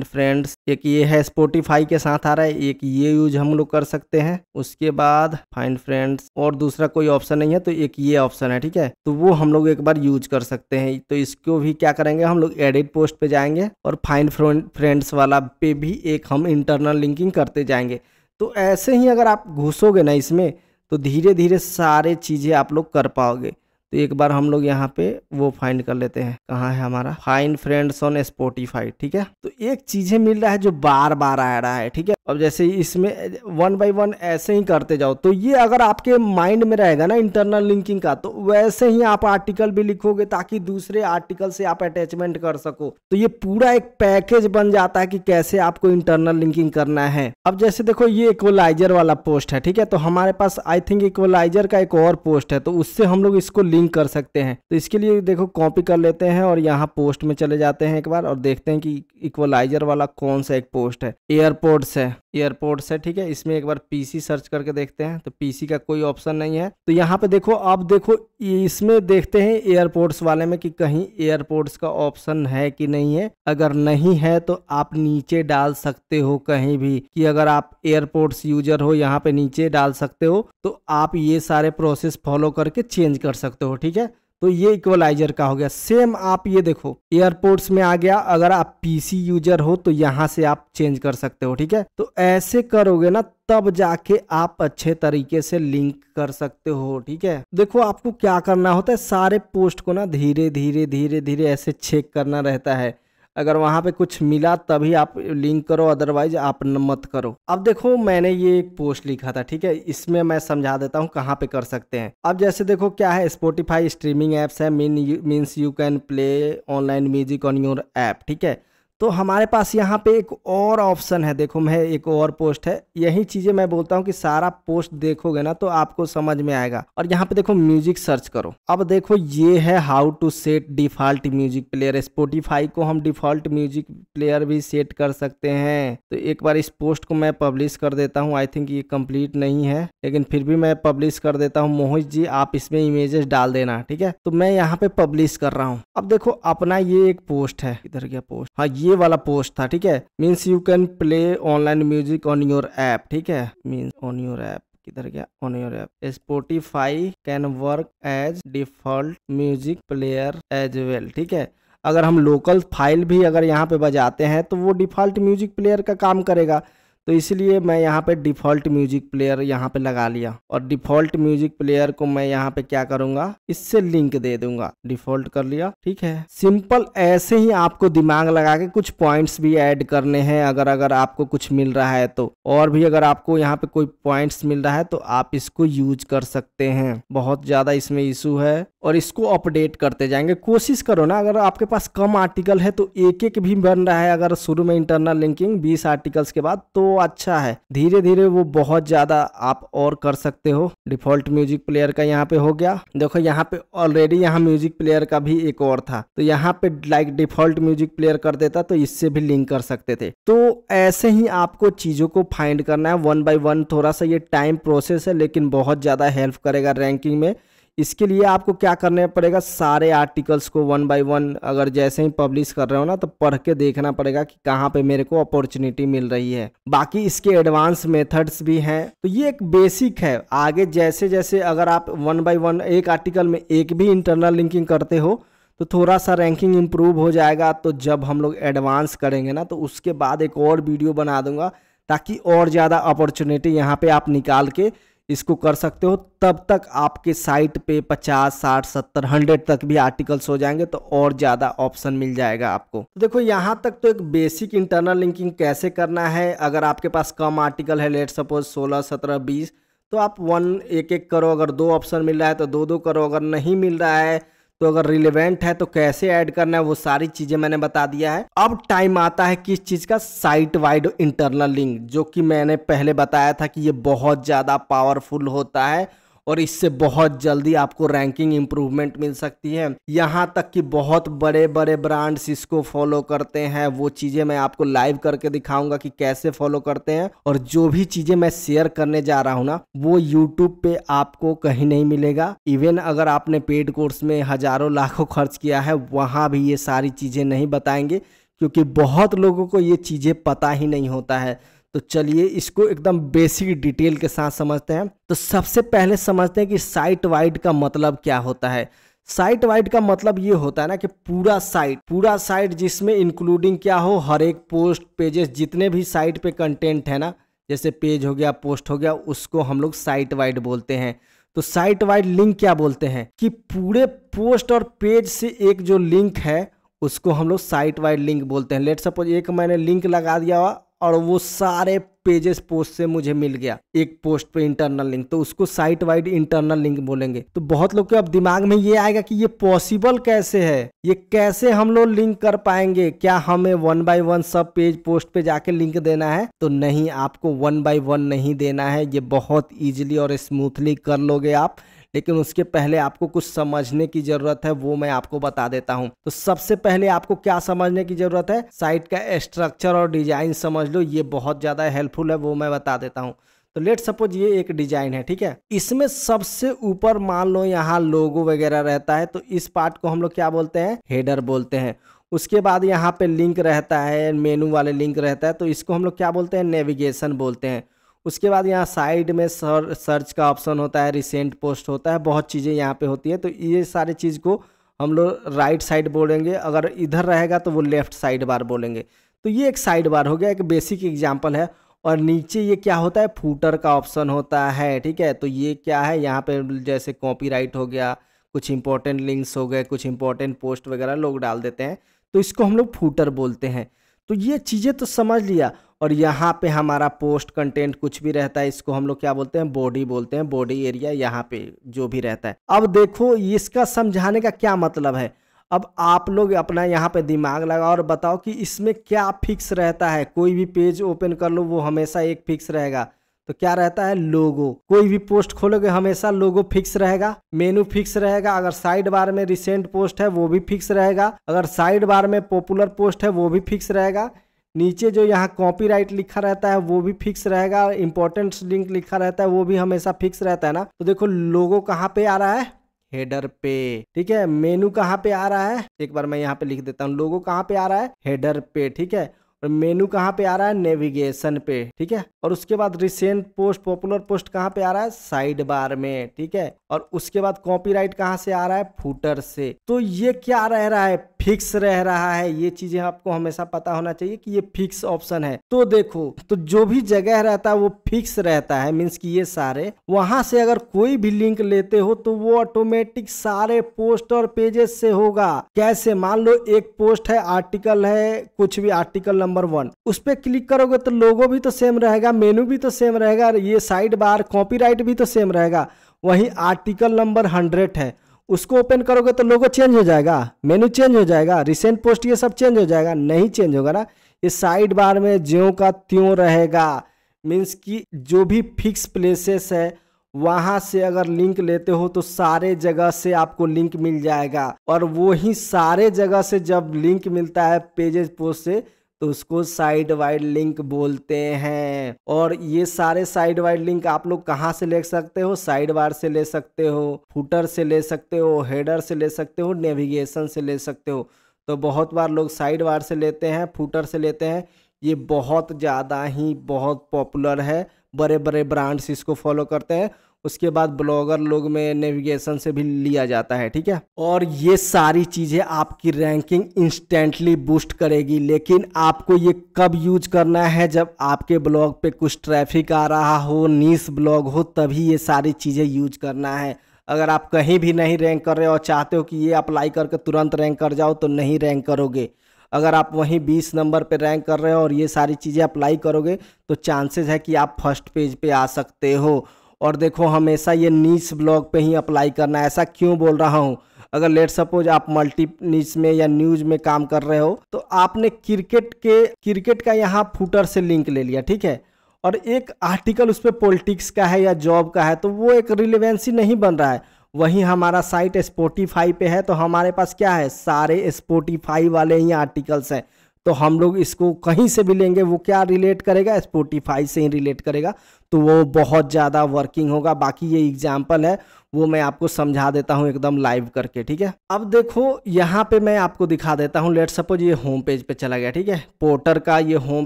फ्रेंड्स। एक ये है स्पॉटिफाई के साथ आ रहा है, एक ये यूज हम लोग कर सकते हैं। उसके बाद फाइंड फ्रेंड्स और दूसरा कोई ऑप्शन नहीं है तो एक ये ऑप्शन है, ठीक है, तो वो हम लोग एक बार यूज कर सकते हैं। तो इसको भी क्या करेंगे, हम लोग एडिट पोस्ट पे जाएंगे और फाइंड फ्रेंड्स वाला पे भी एक हम इंटरनल लिंकिंग करते जाएंगे। तो ऐसे ही अगर आप घुसोगे ना इसमें तो धीरे धीरे सारे चीजें आप लोग कर पाओगे। तो एक बार हम लोग यहाँ पे वो फाइंड कर लेते हैं, कहाँ है हमारा फाइंड फ्रेंड्स ऑन स्पॉटिफाई। ठीक है, तो एक चीजें मिल रहा है जो बार बार आ रहा है। ठीक है, अब जैसे इसमें 1 बाय 1 ऐसे ही करते जाओ तो ये अगर आपके माइंड में रहेगा ना इंटरनल लिंकिंग का, तो वैसे ही आप आर्टिकल भी लिखोगे ताकि दूसरे आर्टिकल से आप अटैचमेंट कर सको। तो ये पूरा एक पैकेज बन जाता है कि कैसे आपको इंटरनल लिंकिंग करना है। अब जैसे देखो ये इक्वलाइजर वाला पोस्ट है, ठीक है, तो हमारे पास आई थिंक इक्वलाइजर का एक और पोस्ट है, तो उससे हम लोग इसको लिंक कर सकते हैं। तो इसके लिए देखो कॉपी कर लेते हैं और यहाँ पोस्ट में चले जाते हैं एक बार और देखते हैं कि इक्वलाइजर वाला कौन सा एक पोस्ट है। एयरपोर्ट्स है, ठीक है, इसमें एक बार पीसी सर्च करके देखते हैं तो पीसी का कोई ऑप्शन नहीं है। तो यहाँ पे देखो, अब देखो इसमें देखते हैं एयरपोर्ट्स वाले में कि कहीं एयरपोर्ट्स का ऑप्शन है कि नहीं है। अगर नहीं है तो आप नीचे डाल सकते हो कहीं भी कि अगर आप एयरपोर्ट्स यूजर हो, यहाँ पे नीचे डाल सकते हो। तो आप ये सारे प्रोसेस फॉलो करके चेंज कर सकते हो। ठीक है, तो ये इक्वलाइजर का हो गया। सेम आप ये देखो एयरपोर्ट्स में आ गया, अगर आप पीसी यूजर हो तो यहाँ से आप चेंज कर सकते हो। ठीक है, तो ऐसे करोगे ना तब जाके आप अच्छे तरीके से लिंक कर सकते हो। ठीक है, देखो आपको क्या करना होता है, सारे पोस्ट को ना धीरे धीरे ऐसे चेक करना रहता है। अगर वहां पे कुछ मिला तभी आप लिंक करो, अदरवाइज आप मत करो। अब देखो मैंने ये एक पोस्ट लिखा था, ठीक है, इसमें मैं समझा देता हूँ कहाँ पे कर सकते हैं। अब जैसे देखो क्या है, स्पॉटिफाई स्ट्रीमिंग एप्स है, means you can play online music on your app. ठीक है, तो हमारे पास यहाँ पे एक और ऑप्शन है, देखो मैं एक और पोस्ट है। यही चीजें मैं बोलता हूँ कि सारा पोस्ट देखोगे ना तो आपको समझ में आएगा। और यहाँ पे देखो म्यूजिक सर्च करो, अब देखो ये है how to set default music player. Spotify को हम डिफॉल्ट म्यूजिक प्लेयर भी सेट कर सकते हैं। तो एक बार इस पोस्ट को मैं पब्लिश कर देता हूँ। आई थिंक ये कंप्लीट नहीं है लेकिन फिर भी मैं पब्लिश कर देता हूँ। मोहित जी आप इसमें इमेजेस डाल देना, ठीक है, तो मैं यहाँ पे पब्लिश कर रहा हूँ। अब देखो अपना ये एक पोस्ट है, इधर गया पोस्ट, हाँ ये वाला पोस्ट था। ठीक है, means you can play online music on your app. ठीक है, मीन्स ऑन योर ऐप, किधर गया, on your app. Spotify can work as default music player as well. ठीक है, अगर हम लोकल फाइल भी अगर यहाँ पे बजाते हैं तो वो डिफॉल्ट म्यूजिक प्लेयर का काम करेगा। तो इसलिए मैं यहाँ पे डिफ़ॉल्ट म्यूजिक प्लेयर यहाँ पे लगा लिया और डिफ़ॉल्ट म्यूजिक प्लेयर को मैं यहाँ पे क्या करूँगा, इससे लिंक दे दूंगा। डिफ़ॉल्ट कर लिया, ठीक है, सिंपल। ऐसे ही आपको दिमाग लगा के कुछ पॉइंट्स भी ऐड करने हैं अगर आपको कुछ मिल रहा है तो। और भी अगर आपको यहाँ पे कोई पॉइंट्स मिल रहा है तो आप इसको यूज कर सकते हैं। बहुत ज़्यादा इसमें इशू है और इसको अपडेट करते जाएंगे। कोशिश करो ना, अगर आपके पास कम आर्टिकल है तो एक एक भी बन रहा है अगर शुरू में इंटरनल लिंकिंग 20 आर्टिकल्स के बाद तो अच्छा है। धीरे धीरे वो बहुत ज्यादा आप और कर सकते हो। डिफॉल्ट म्यूजिक प्लेयर का यहाँ पे हो गया। देखो यहाँ पे ऑलरेडी यहाँ म्यूजिक प्लेयर का भी एक और था, तो यहाँ पे लाइक डिफॉल्ट म्यूजिक प्लेयर कर देता तो इससे भी लिंक कर सकते थे। तो ऐसे ही आपको चीजों को फाइंड करना है 1 बाय 1। थोड़ा सा ये टाइम प्रोसेस है लेकिन बहुत ज्यादा हेल्प करेगा रैंकिंग में। इसके लिए आपको क्या करना पड़ेगा, सारे आर्टिकल्स को वन बाय वन अगर जैसे ही पब्लिश कर रहे हो ना तो पढ़ के देखना पड़ेगा कि कहाँ पे मेरे को अपॉर्चुनिटी मिल रही है। बाकी इसके एडवांस मेथड्स भी हैं, तो ये एक बेसिक है। आगे जैसे जैसे अगर आप वन बाय वन एक आर्टिकल में एक भी इंटरनल लिंकिंग करते हो तो थोड़ा सा रैंकिंग इम्प्रूव हो जाएगा। तो जब हम लोग एडवांस करेंगे ना तो उसके बाद एक और वीडियो बना दूंगा ताकि और ज़्यादा अपॉर्चुनिटी यहाँ पे आप निकाल के इसको कर सकते हो। तब तक आपके साइट पे 50, 60, 70, 100 तक भी आर्टिकल्स हो जाएंगे तो और ज़्यादा ऑप्शन मिल जाएगा आपको। तो देखो यहाँ तक तो एक बेसिक इंटरनल लिंकिंग कैसे करना है। अगर आपके पास कम आर्टिकल है, लेट सपोज 16, 17, 20, तो आप एक एक करो। अगर 2 ऑप्शन मिल रहा है तो 2 करो। अगर नहीं मिल रहा है तो अगर रिलेवेंट है तो कैसे ऐड करना है वो सारी चीजें मैंने बता दिया है। अब टाइम आता है किस चीज का, साइट वाइड इंटरनल लिंक, जो कि मैंने पहले बताया था कि ये बहुत ज्यादा पावरफुल होता है और इससे बहुत जल्दी आपको रैंकिंग इंप्रूवमेंट मिल सकती है। यहाँ तक कि बहुत बड़े बड़े ब्रांड्स इसको फॉलो करते हैं। वो चीज़ें मैं आपको लाइव करके दिखाऊंगा कि कैसे फॉलो करते हैं। और जो भी चीज़ें मैं शेयर करने जा रहा हूँ ना वो यूट्यूब पे आपको कहीं नहीं मिलेगा। इवन अगर आपने पेड कोर्स में हजारों लाखों खर्च किया है वहाँ भी ये सारी चीज़ें नहीं बताएंगे, क्योंकि बहुत लोगों को ये चीज़ें पता ही नहीं होता है। तो चलिए इसको एकदम बेसिक डिटेल के साथ समझते हैं। तो सबसे पहले समझते हैं कि साइट वाइड का मतलब क्या होता है। साइट वाइड का मतलब ये होता है ना कि पूरा साइट जिसमें इंक्लूडिंग क्या हो, हर एक पोस्ट, पेजेस, जितने भी साइट पे कंटेंट है ना, जैसे पेज हो गया, पोस्ट हो गया, उसको हम लोग साइट वाइड बोलते हैं। तो साइट वाइड लिंक क्या बोलते हैं कि पूरे पोस्ट और पेज से एक जो लिंक है उसको हम लोग साइट वाइड लिंक बोलते हैं। लेट सपोज एक मैंने लिंक लगा दिया हुआ और वो सारे पेजेस पोस्ट से मुझे मिल गया एक पोस्ट पे इंटरनल लिंक, तो उसको साइट वाइड इंटरनल लिंक बोलेंगे। तो बहुत लोग के अब दिमाग में ये आएगा कि ये पॉसिबल कैसे है, ये कैसे हम लोग लिंक कर पाएंगे, क्या हमें 1 बाय 1 सब पेज पोस्ट पे जाके लिंक देना है? तो नहीं, आपको 1 बाय 1 नहीं देना है। ये बहुत ईजिली और स्मूथली कर लोगे आप, लेकिन उसके पहले आपको कुछ समझने की जरूरत है, वो मैं आपको बता देता हूं। तो सबसे पहले आपको क्या समझने की जरूरत है, साइट का स्ट्रक्चर और डिजाइन समझ लो, ये बहुत ज्यादा हेल्पफुल है, वो मैं बता देता हूं। तो लेट सपोज ये एक डिजाइन है, ठीक है। इसमें सबसे ऊपर मान लो यहाँ लोगो वगैरह रहता है, तो इस पार्ट को हम लोग क्या बोलते हैं, हेडर बोलते हैं। उसके बाद यहाँ पे लिंक रहता है, मेनू वाले लिंक रहता है, तो इसको हम लोग क्या बोलते हैं, नेविगेशन बोलते हैं। उसके बाद यहाँ साइड में सर्च का ऑप्शन होता है, रिसेंट पोस्ट होता है, बहुत चीज़ें यहाँ पे होती है। तो ये सारी चीज़ को हम लोग राइट साइड बोलेंगे, अगर इधर रहेगा तो वो लेफ्ट साइड बार बोलेंगे। तो ये एक साइड बार हो गया, एक बेसिक एग्जांपल है। और नीचे ये क्या होता है, फूटर का ऑप्शन होता है, ठीक है। तो ये क्या है, यहाँ पे जैसे कॉपीराइट हो गया, कुछ इंपॉर्टेंट लिंक्स हो गए, कुछ इंपॉर्टेंट पोस्ट वगैरह लोग डाल देते हैं, तो इसको हम लोग फूटर बोलते हैं। तो ये चीज़ें तो समझ लिया। और यहाँ पे हमारा पोस्ट कंटेंट कुछ भी रहता है, इसको हम लोग क्या बोलते हैं, बॉडी बोलते हैं, बॉडी एरिया यहाँ पे जो भी रहता है। अब देखो इसका समझाने का क्या मतलब है। अब आप लोग अपना यहाँ पे दिमाग लगाओ और बताओ कि इसमें क्या फिक्स रहता है। कोई भी पेज ओपन कर लो वो हमेशा एक फिक्स रहेगा, तो क्या रहता है, लोगो। कोई भी पोस्ट खोलोगे हमेशा लोगो फिक्स रहेगा, मेनू फिक्स रहेगा। अगर साइड बार में रिसेंट पोस्ट है वो भी फिक्स रहेगा, अगर साइड बार में पॉपुलर पोस्ट है वो भी फिक्स रहेगा। नीचे जो यहाँ कॉपीराइट लिखा रहता है वो भी फिक्स रहेगा, इंपॉर्टेंट लिंक लिखा रहता है वो भी हमेशा फिक्स रहता है ना। तो देखो लोगो कहाँ पे आ रहा है, हेडर पे, ठीक है। मेनू कहाँ पे आ रहा है, एक बार मैं यहाँ पे लिख देता हूँ, लोगो कहाँ पे आ रहा है, हेडर पे, ठीक है। और मेनू कहाँ पे आ रहा है, नेविगेशन पे, ठीक है। और उसके बाद रिसेंट पोस्ट, पॉपुलर पोस्ट कहाँ पे आ रहा है, साइड बार में, ठीक है। और उसके बाद कॉपीराइट कहाँ से आ रहा है, फूटर से। तो ये क्या रह रहा है, फिक्स रह रहा है। ये चीजें आपको हमेशा पता होना चाहिए कि ये फिक्स ऑप्शन है। तो देखो, तो जो भी जगह रहता है वो फिक्स रहता है, मीन्स कि ये सारे वहां से अगर कोई भी लिंक लेते हो तो वो ऑटोमेटिक सारे पोस्ट और पेजेस से होगा। कैसे, मान लो एक पोस्ट है, आर्टिकल है, कुछ भी आर्टिकल नंबर 1, उस पर क्लिक करोगे तो लोगो भी तो सेम रहेगा, मेनू भी तो सेम रहेगा, ये साइड बार कॉपीराइट भी तो सेम रहेगा। वहीं आर्टिकल नंबर 100 है, उसको ओपन करोगे तो लोगो चेंज हो जाएगा, मेनू चेंज हो जाएगा, रिसेंट पोस्ट ये सब चेंज हो जाएगा, नहीं चेंज होगा ना। ये साइड बार में ज्यों का त्यों रहेगा। मीन्स कि जो भी फिक्स प्लेसेस है वहां से अगर लिंक लेते हो तो सारे जगह से आपको लिंक मिल जाएगा। और वो ही सारे जगह से जब लिंक मिलता है पेजेस पोस्ट से, तो उसको साइड वाइड लिंक बोलते हैं। और ये सारे साइड वाइड लिंक आप लोग कहाँ से ले सकते हो, साइड बार से ले सकते हो, फुटर से ले सकते हो, हेडर से ले सकते हो, नेविगेशन से ले सकते हो। तो बहुत बार लोग साइड बार से लेते हैं, फुटर से लेते हैं। ये बहुत ज़्यादा ही बहुत पॉपुलर है, बड़े बड़े ब्रांड्स इसको फॉलो करते हैं। उसके बाद ब्लॉगर लोग में नेविगेशन से भी लिया जाता है, ठीक है। और ये सारी चीज़ें आपकी रैंकिंग इंस्टेंटली बूस्ट करेगी, लेकिन आपको ये कब यूज करना है, जब आपके ब्लॉग पे कुछ ट्रैफिक आ रहा हो, नीश ब्लॉग हो, तभी ये सारी चीज़ें यूज करना है। अगर आप कहीं भी नहीं रैंक कर रहे हो और चाहते हो कि ये अप्लाई करके तुरंत रैंक कर जाओ, तो नहीं रैंक करोगे। अगर आप वहीं 20 नंबर पे रैंक कर रहे हो और ये सारी चीज़ें अप्लाई करोगे, तो चांसेस है कि आप फर्स्ट पेज पे आ सकते हो। और देखो, हमेशा ये नीश ब्लॉग पे ही अप्लाई करना है। ऐसा क्यों बोल रहा हूँ, अगर लेट सपोज आप मल्टी नीश में या न्यूज में काम कर रहे हो, तो आपने क्रिकेट का यहाँ फुटर से लिंक ले लिया, ठीक है, और एक आर्टिकल उस पर पॉलिटिक्स का है या जॉब का है, तो वो एक रिलेवेंसी नहीं बन रहा है। वहीं हमारा साइट स्पॉटिफाई पे है, तो हमारे पास क्या है, सारे स्पॉटिफाई वाले ही आर्टिकल्स हैं। तो हम लोग इसको कहीं से भी लेंगे, वो क्या रिलेट करेगा, स्पॉटिफाई से ही रिलेट करेगा, तो वो बहुत ज़्यादा वर्किंग होगा। बाकी ये एग्जाम्पल है, वो मैं आपको समझा देता हूँ एकदम लाइव करके, ठीक है। अब देखो, यहाँ पे मैं आपको दिखा देता हूँ। लेट सपोज ये होम पेज पे चला गया, ठीक है। पोर्टर का ये होम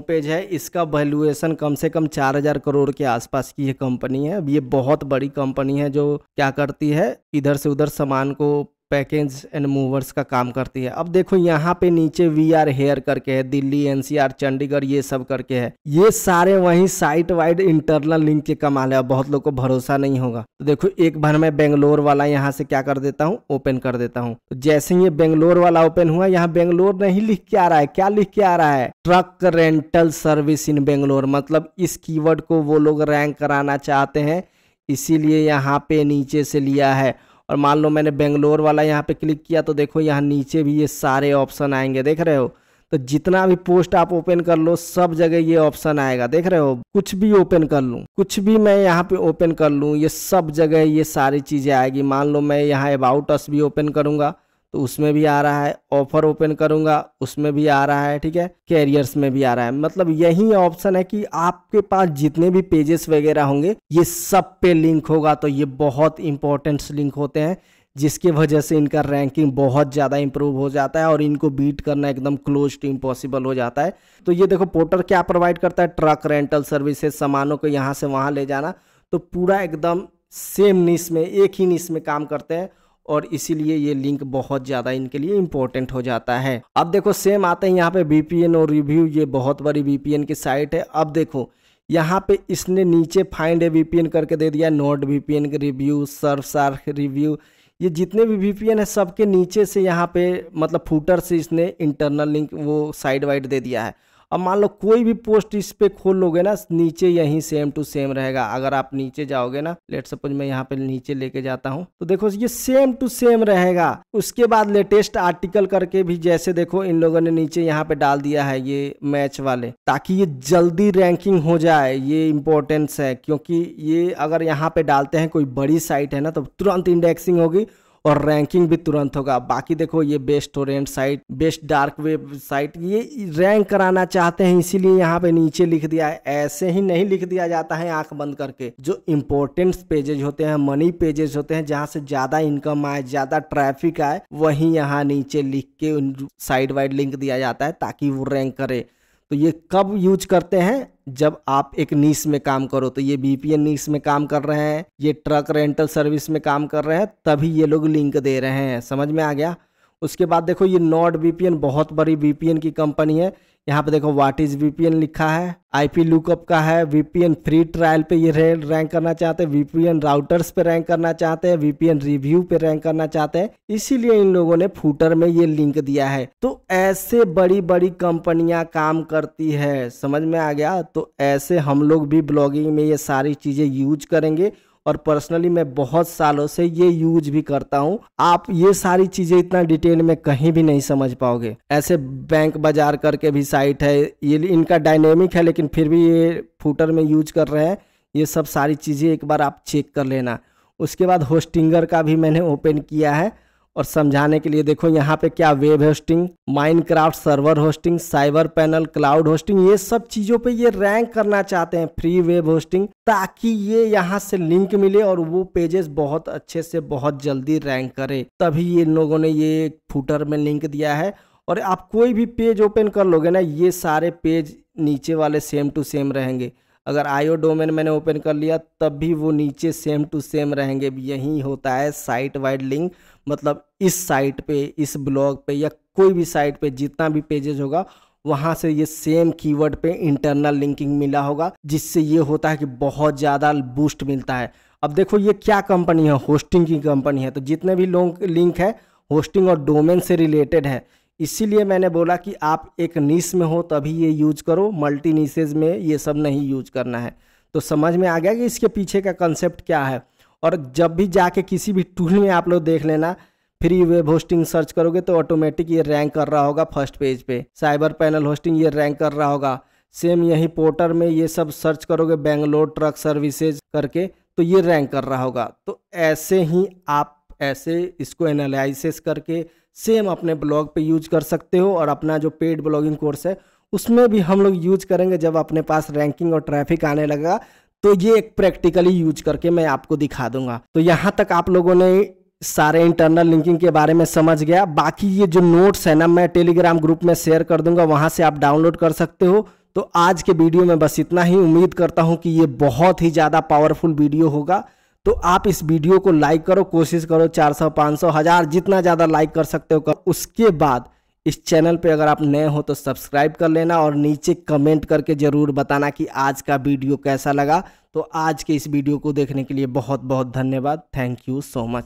पेज है, इसका वैल्यूएशन कम से कम 4000 करोड़ के आसपास की ये कंपनी है। अब ये बहुत बड़ी कंपनी है जो क्या करती है, इधर से उधर सामान को पैकेज एंड मूवर्स का काम करती है। अब देखो, यहाँ पे नीचे वी आर हेयर करके है, दिल्ली, एनसीआर, चंडीगढ़, ये सब करके है। ये सारे वहीं साइट वाइड इंटरनल लिंक के कमाल है। अब बहुत लोग को भरोसा नहीं होगा, तो देखो एक बार मैं बेंगलोर वाला यहाँ से क्या कर देता हूँ, ओपन कर देता हूँ। तो जैसे ही ये बेंगलोर वाला ओपन हुआ, यहाँ बेंगलोर नहीं लिख के आ रहा है, क्या लिख के आ रहा है, truck rental service in Bangalore. मतलब इस कीवर्ड को वो लोग रैंक कराना चाहते हैं, इसीलिए यहाँ पे नीचे से लिया है। और मान लो मैंने बेंगलोर वाला यहाँ पे क्लिक किया, तो देखो यहाँ नीचे भी ये सारे ऑप्शन आएंगे, देख रहे हो। तो जितना भी पोस्ट आप ओपन कर लो, सब जगह ये ऑप्शन आएगा, देख रहे हो। कुछ भी ओपन कर लूँ, कुछ भी मैं यहाँ पे ओपन कर लूँ, ये सब जगह ये सारी चीज़ें आएगी। मान लो मैं यहाँ अबाउट अस भी ओपन करूँगा, तो उसमें भी आ रहा है। ऑफर ओपन करूंगा, उसमें भी आ रहा है, ठीक है। कैरियर्स में भी आ रहा है। मतलब यही ऑप्शन है कि आपके पास जितने भी पेजेस वगैरह होंगे, ये सब पे लिंक होगा। तो ये बहुत इंपॉर्टेंट लिंक होते हैं, जिसकी वजह से इनका रैंकिंग बहुत ज़्यादा इंप्रूव हो जाता है और इनको बीट करना एकदम क्लोज टू इम्पॉसिबल हो जाता है। तो ये देखो, पोर्टर क्या प्रोवाइड करता है, ट्रक रेंटल सर्विसेज, सामानों को यहाँ से वहाँ ले जाना। तो पूरा एकदम सेम निश में, एक ही निश में काम करते हैं, और इसीलिए ये लिंक बहुत ज़्यादा इनके लिए इंपॉर्टेंट हो जाता है। अब देखो, सेम आते हैं यहाँ पे वीपीएन और रिव्यू। ये बहुत बड़ी वीपीएन की साइट है। अब देखो, यहाँ पे इसने नीचे फाइंड ए वीपीएन करके दे दिया, नोट वीपीएन के रिव्यू, सर्फ रिव्यू, ये जितने भी वीपीएन है सबके नीचे से यहाँ पे मतलब फूटर से इसने इंटरनल लिंक वो साइड वाइड दे दिया है। अब मान लो कोई भी पोस्ट इस पे खोल लोगे ना, नीचे यही सेम टू सेम रहेगा। अगर आप नीचे जाओगे ना, लेट सपोज मैं यहाँ पे नीचे लेके जाता हूँ, तो देखो ये सेम टू सेम रहेगा। उसके बाद लेटेस्ट आर्टिकल करके भी, जैसे देखो इन लोगों ने नीचे यहाँ पे डाल दिया है ये मैच वाले, ताकि ये जल्दी रैंकिंग हो जाए। ये इंपॉर्टेंस है, क्योंकि ये अगर यहाँ पे डालते हैं कोई बड़ी साइट है ना, तो तुरंत इंडेक्सिंग होगी और रैंकिंग भी तुरंत होगा। बाकी देखो, ये best Torrent site, best dark web site, ये रैंक कराना चाहते हैं, इसीलिए यहाँ पे नीचे लिख दिया है। ऐसे ही नहीं लिख दिया जाता है आंख बंद करके। जो इंपॉर्टेंट पेजेज होते हैं, मनी पेजेस होते हैं, जहाँ से ज़्यादा इनकम आए, ज़्यादा ट्रैफिक आए, वहीं यहाँ नीचे लिख के साइड वाइड लिंक दिया जाता है, ताकि वो रैंक करे। तो ये कब यूज करते हैं, जब आप एक नीश में काम करो। तो ये वीपीएन नीश में काम कर रहे हैं, ये ट्रक रेंटल सर्विस में काम कर रहे हैं, तभी ये लोग लिंक दे रहे हैं। समझ में आ गया। उसके बाद देखो, ये नॉट वीपीएन बहुत बड़ी वीपीएन की कंपनी है। यहाँ पे देखो व्हाट इज वीपीएन लिखा है, आईपी लुकअप का है, वीपीएन फ्री ट्रायल पे ये रैंक करना चाहते हैं, वीपीएन राउटर्स पे रैंक करना चाहते हैं, वीपीएन रिव्यू पे रैंक करना चाहते हैं, इसीलिए इन लोगों ने फूटर में ये लिंक दिया है। तो ऐसे बड़ी बड़ी कंपनियां काम करती है, समझ में आ गया। तो ऐसे हम लोग भी ब्लॉगिंग में ये सारी चीजें यूज करेंगे, और पर्सनली मैं बहुत सालों से ये यूज भी करता हूँ। आप ये सारी चीज़ें इतना डिटेल में कहीं भी नहीं समझ पाओगे। ऐसे बैंक बाजार करके भी साइट है, ये इनका डायनेमिक है, लेकिन फिर भी ये फूटर में यूज कर रहे हैं। ये सब सारी चीज़ें एक बार आप चेक कर लेना। उसके बाद होस्टिंगर का भी मैंने ओपन किया है, और समझाने के लिए देखो यहाँ पे क्या web hosting, Minecraft server hosting, cyber panel, cloud hosting, ये सब चीज़ों पे ये रैंक करना चाहते हैं, फ्री वेब होस्टिंग, ताकि ये यहाँ से लिंक मिले और वो पेजेस बहुत अच्छे से बहुत जल्दी रैंक करे। तभी ये लोगों ने ये फुटर में लिंक दिया है। और आप कोई भी पेज ओपन कर लोगे ना, ये सारे पेज नीचे वाले सेम टू सेम रहेंगे। अगर आईओ डोमेन मैंने ओपन कर लिया तब भी वो नीचे सेम टू सेम रहेंगे। यही होता है साइट वाइड लिंक, मतलब इस साइट पे, इस ब्लॉग पे या कोई भी साइट पे जितना भी पेजेस होगा वहाँ से ये सेम कीवर्ड पे इंटरनल लिंकिंग मिला होगा, जिससे ये होता है कि बहुत ज़्यादा बूस्ट मिलता है। अब देखो ये क्या कंपनी है, होस्टिंग की कंपनी है, तो जितने भी लोग लिंक है होस्टिंग और डोमेन से रिलेटेड है। इसीलिए मैंने बोला कि आप एक निश में हो तभी ये यूज करो, मल्टी निशेज में ये सब नहीं यूज करना है। तो समझ में आ गया कि इसके पीछे का कंसेप्ट क्या है। और जब भी जाके किसी भी टूल में आप लोग देख लेना, फ्री वेब होस्टिंग सर्च करोगे तो ऑटोमेटिक ये रैंक कर रहा होगा फर्स्ट पेज पे। साइबर पैनल होस्टिंग ये रैंक कर रहा होगा। सेम यही पोर्टर में ये सब सर्च करोगे बेंगलोर ट्रक सर्विसेज करके, तो ये रैंक कर रहा होगा। तो ऐसे ही आप ऐसे इसको एनालिसिस करके सेम अपने ब्लॉग पे यूज कर सकते हो। और अपना जो पेड ब्लॉगिंग कोर्स है उसमें भी हम लोग यूज करेंगे। जब अपने पास रैंकिंग और ट्रैफिक आने लगेगा तो ये एक प्रैक्टिकली यूज करके मैं आपको दिखा दूंगा। तो यहाँ तक आप लोगों ने सारे इंटरनल लिंकिंग के बारे में समझ गया। बाकी ये जो नोट्स है ना, मैं टेलीग्राम ग्रुप में शेयर कर दूंगा, वहां से आप डाउनलोड कर सकते हो। तो आज के वीडियो में बस इतना ही। उम्मीद करता हूँ कि ये बहुत ही ज़्यादा पावरफुल वीडियो होगा। तो आप इस वीडियो को लाइक करो, कोशिश करो 400, 500, 1000 जितना ज़्यादा लाइक कर सकते हो कर। उसके बाद इस चैनल पे अगर आप नए हो तो सब्सक्राइब कर लेना और नीचे कमेंट करके ज़रूर बताना कि आज का वीडियो कैसा लगा। तो आज के इस वीडियो को देखने के लिए बहुत बहुत धन्यवाद। Thank you so much.